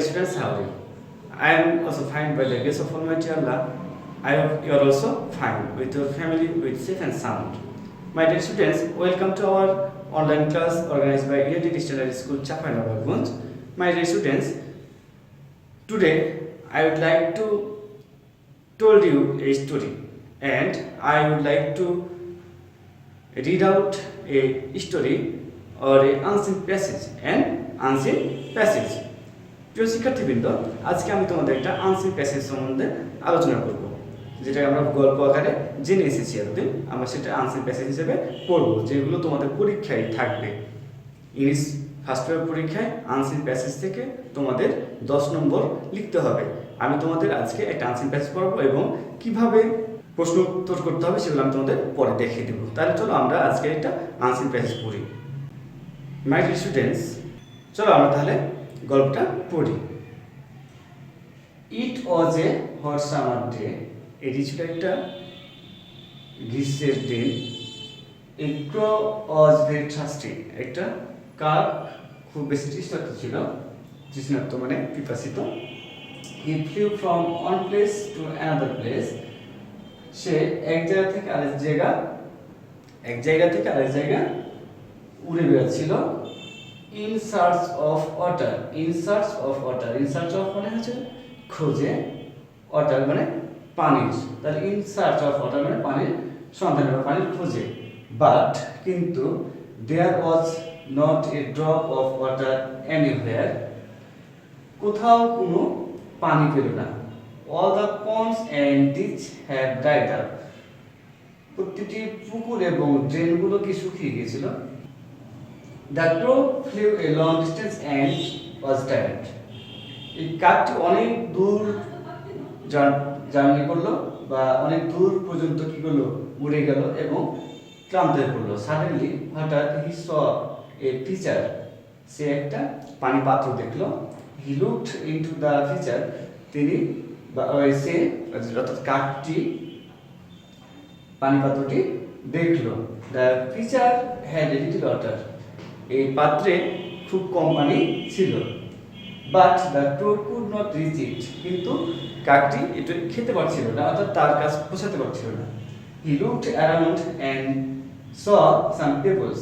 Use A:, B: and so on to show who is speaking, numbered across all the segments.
A: students, how are you? I am also fine by the grace of Almighty Allah. I hope you are also fine with your family, with safe and sound. My dear students, welcome to our online class organized by EAD Standard School, Chapanabagund. My dear students, today I would like to tell you a story, and I would like to read out a story or a unseen passage and unseen passage. প্রিয় শিক্ষার্থীবৃন্দ, আজকে আমি তোমাদের একটা unseen passage সম্বন্ধে আলোচনা করব, যেটা আমরা গল্প আকারে জেনে এসেছি এতদিন। আমরা সেটা আনসিন প্যাসেজ হিসেবে পড়ব, যেগুলো তোমাদের পরীক্ষায় থাকবে। ইংলিশ ফার্স্ট পেপার পরীক্ষায় আনসিন প্যাসেজ থেকে তোমাদের 10 নম্বর লিখতে হবে। আমি তোমাদের আজকে একটা আনসিন প্যাসেজ পড়াবো এবং কিভাবে প্রশ্ন উত্তর করতে হবে সেগুলো আমি তোমাদের পরে দেখিয়ে দেবো। তাহলে চলো আমরা আজকে একটা আনসিন প্যাসেজ পড়ি। মাই ডিয়ার স্টুডেন্টস, চলো আমরা তাহলে গল্পটা পড়ি। It was a hot summer day. এটি ছিল একটা গ্রীষ্মের দিন। A crow was very thirsty. একটা কাক খুব বেশি তৃষ্ণার্ত মানে পিপাসিত। He flew from one place to another place. সে এক জায়গা থেকে আরেক জায়গা উড়ে বেড়াচ্ছিল। In search of water. In search of মানে হচ্ছে খোঁজে, ওয়াটার মানে পানির। তাহলে ইন সার্চ অফ ওয়াটার মানে পানির সন্ধানে বা পানির খোঁজে। বাট কিন্তু there was not a drop of water anywhere. কোথাও কোনো পানি পেল না। All the ponds and ditch had dried up. প্রতিটি পুকুর এবং ড্রেনগুলো কি শুকিয়ে গিয়েছিল। The crow flew a long distance and was tired. এই কাকটি অনেক দূর জার্নি করলো বা অনেক দূর পর্যন্ত কি করলো, উড়ে গেল এবং ক্লান্ত হয়ে পড়লো। সাডেনলি হঠাৎ হি স এ ফিচার। সে একটা পানি পাত্র দেখলো। He looked into the pitcher. তিনি সে অর্থাৎ কাকটি পানি পাত্রটি দেখলো। The pitcher had a little water. এই পাত্রে খুব কম পানি ছিল। But the crow could not reach it. কিন্তু কাকটি এটা খেতে পারছিল না, অর্থাৎ তার কাছে পৌঁছাতে পারছিল না। He looked around and saw some pebbles.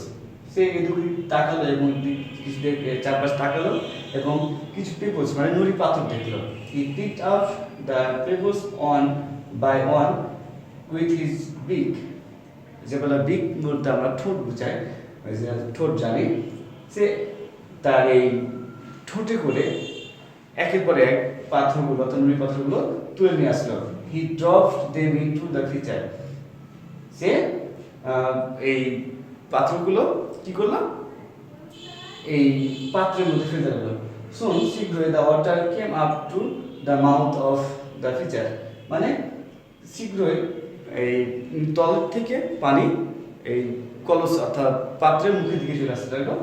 A: সে এদিকে তাকালো এবং কিছু চারপাশ তাকালো এবং কিছু পেবলস মানে নুড়ি পাথর দেখলো। He picked up the pebbles on by one with his beak. যে বলে বিক বলতে আমরা ঠোঁট বুঝাই, ঠোঁট জানি। সে তার এই ঠোঁটে করে একের পর এক পাথরগুলো অর্থাৎ নুড়ি পাথরগুলো তুলে নিয়ে আসলো। He dropped them into the pitcher. সে এই পাথরগুলো কি করলো, এই পাত্রের মধ্যে ফেলে দিল। সুন শীঘ্রই the water came up to the mouth of the feature. মানে শীঘ্রই এই তল থেকে পানি এই কলস অর্থাৎ পাত্রের মুখের দিকে চলে আসতে লাগলো।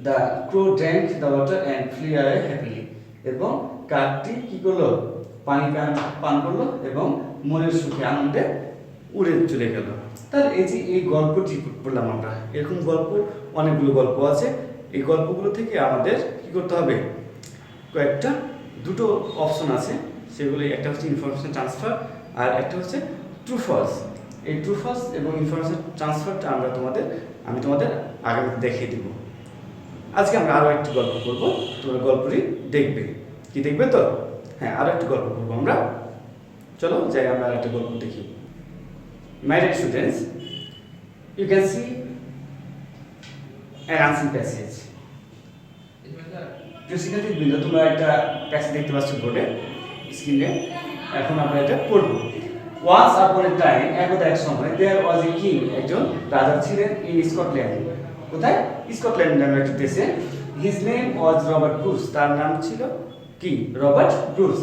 A: The crow drank the water and flew away happily. এবং কাকটি কি করলো, পানি পান করলো এবং মনের সুখে আনন্দে উড়ে চলে গেল। তাহলে এই যে এই গল্পটি পড়লাম আমরা, এরকম গল্প অনেকগুলো গল্প আছে। এই গল্পগুলো থেকে আমাদের কি করতে হবে, কয়েকটা দুটো অপশন আছে, সেগুলো একটা হচ্ছে ইনফরমেশন ট্রান্সফার আর একটা হচ্ছে ট্রু ফলস। এই ট্রু ফলস এবং ইনফরমেশন ট্রান্সফারটা আমি তোমাদের আগামী দেখিয়ে দেব। আজকে আমরা আরও একটি গল্প করবো, তোমরা গল্পটি দেখবে। কি দেখবে তো? হ্যাঁ, আরও একটি গল্প করবো আমরা। চলো যাই আমরা আর একটা গল্প দেখি। My dear students, you can see an unseen passage. প্রিয় শিক্ষার্থীবৃন্দ, তোমরা একটা প্যাসেজ দেখতে পাচ্ছ বোর্ডে, স্ক্রিনে। এখন আমরা এটা পড়বো। ওয়ান্স আপন এ টাইম, একদা এক সময়, দেয়ার ওয়াজ এ কিং। একজন রাজা ছিলেন ইন স্কটল্যান্ড। কোথায়? স্কটল্যান্ড নামে একটা দেশে। His name was Robert Bruce. তার নাম ছিল কি? Robert Bruce.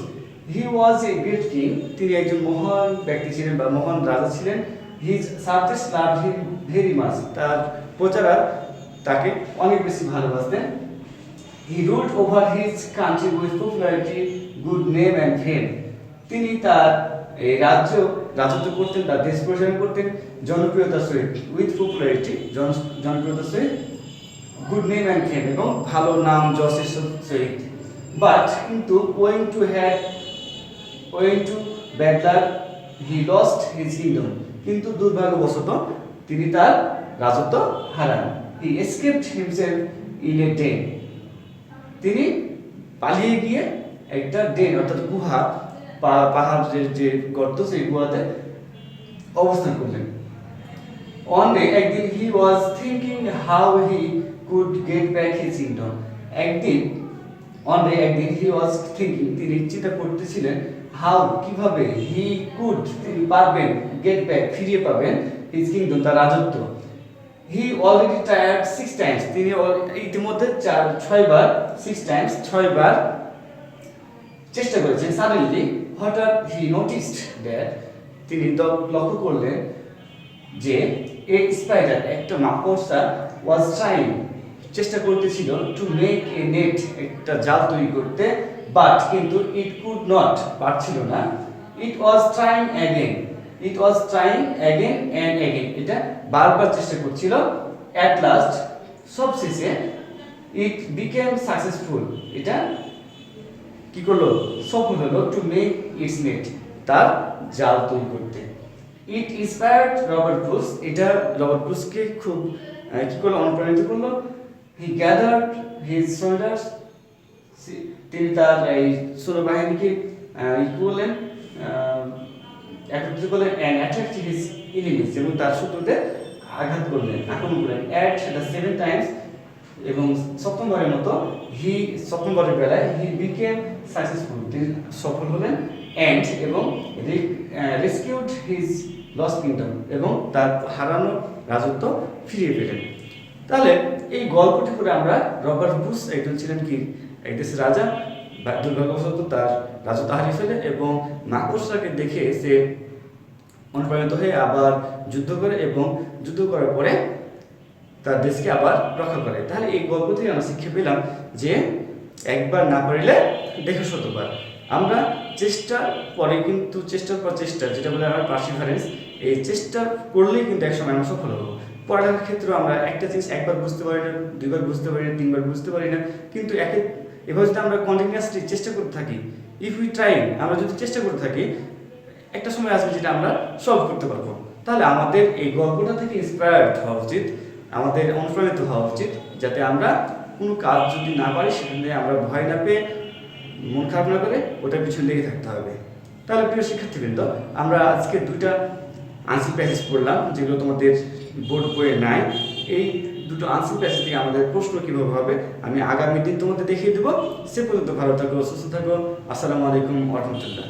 A: He was a great king. তিনি একজন মহান ব্যক্তি ছিলেন বা মহান রাজা ছিলেন। His subjects loved him very much. তার প্রজারা তাকে অনেক বেশি ভালোবাসতেন। He ruled over his country with popularity, good name and fame. তিনি তার এই রাজত্ব করতেন, তার দেশ পরিচালনা করতেন জনপ্রিয়তার সহিত, উইথ পপুলারিটি জনপ্রিয়তার সহিত, গুড নেম অ্যান্ড ফেম এবং ভালো নাম যশের সহিত। বাট কিন্তু owing to bad luck he lost his kingdom, কিন্তু দুর্ভাগ্যবশত তিনি তার রাজত্ব হারান। he escaped himself in a den, তিনি পালিয়ে গিয়ে একটা ডেন অর্থাৎ গুহা, পাহাড়ের যে গর্ত সেই গুহাতে অবস্থান করলেন। One day, একদিন he was thinking how he could get back his kingdom, একদিন he was thinking, তিনি চিন্তা করতেছিলেন how, কিভাবে, তিনি পারবেন get back, ফিরিয়ে পাবেন his kingdom, তার রাজত্ব। he already tried 6 times, তিনি ইতিমধ্যে 6 বার চেষ্টা করেছেন। suddenly hঠাৎ he noticed that, তিনি তো লক্ষ্য করলেন যে a spider, একটা মাকড়সা was trying, চেষ্টা করতেছিল to make a net, একটা জাল তৈরি করতে, but কিন্তু it could not, পারছিল না। it was trying again and again, এটা বারবার চেষ্টা করছিল। at last, সবশেষে it became successful, এটা কি করলো, সফল হলো to make its net, তার জাল তৈরি করতে। it inspired রবার্ট ব্রুস, এটা রবার্ট ব্রুসকে খুব কি করলো, অনুপ্রাণিত করলো। he gathered his soldiers, তিনি তার এই সৈন্যবাহিনীকে করলেন, একত্রিত করলেন and attacked his enemies, এবং তার শত্রুদের আক্রমণ করলেন at the 7 times, এবং সপ্তমবারের বেলায় he became successful, তিনি সফল হলেন and এবং rescued his lost kingdom, এবং তার হারানো রাজত্ব ফিরিয়ে পেলেন। তাহলে এই গল্পটি করে আমরা রবার্ট ব্রুস একজন ছিলেন কি, এক দেশের রাজা, দুর্ভাগ্যবশত তার রাজত্ব হারিয়ে ফেলে এবং মাকড়সাকে দেখে সে অনুপ্রাণিত হয়ে আবার যুদ্ধ করে এবং যুদ্ধ করার পরে তার দেশকে আবার রক্ষা করে। তাহলে এই গল্প থেকে আমরা শিক্ষা পেলাম যে একবার না পারিলে দেখে শতবার। আমরা চেষ্টার পরে কিন্তু চেষ্টার পর চেষ্টা, যেটা বলে আমরা পারসিভারেন্স, এই চেষ্টা করলেই কিন্তু একসময় আমরা সফল হবো। পড়ালেখার ক্ষেত্রে আমরা একটা জিনিস একবার বুঝতে পারি না, 2 বার বুঝতে পারি না, 3 বার বুঝতে পারি না, কিন্তু এভাবে যদি আমরা কন্টিনিউয়াসলি চেষ্টা করতে থাকি, আমরা যদি চেষ্টা করতে থাকি, একটা সময় আসবে যেটা আমরা সলভ করতে পারবো। তাহলে আমাদের এই গল্পটা থেকে ইন্সপায়ার্ড হওয়া উচিত, আমাদের অনুপ্রাণিত হওয়া উচিত, যাতে আমরা কোনো কাজ যদি না পারি সেটা নিয়ে আমরা ভয় না পেয়ে, মন খারাপ না করে ওটার পিছনে লেগে থাকতে হবে। তাহলে প্রিয় শিক্ষার্থীবৃন্দ, আমরা আজকে 2টা আনসার প্যাসেজ পড়লাম, যেগুলো তোমাদের বোর্ড বইয়ে নাই। এই 2টো আনসার প্যাসেজ থেকে আমাদের প্রশ্ন কীভাবে হবে আমি আগামী দিন তোমাদের দেখিয়ে দেবো। সে পর্যন্ত ভালো থাকো, সুস্থ থাকো। আসসালামু আলাইকুম ওয়া রাহমাতুল্লাহ।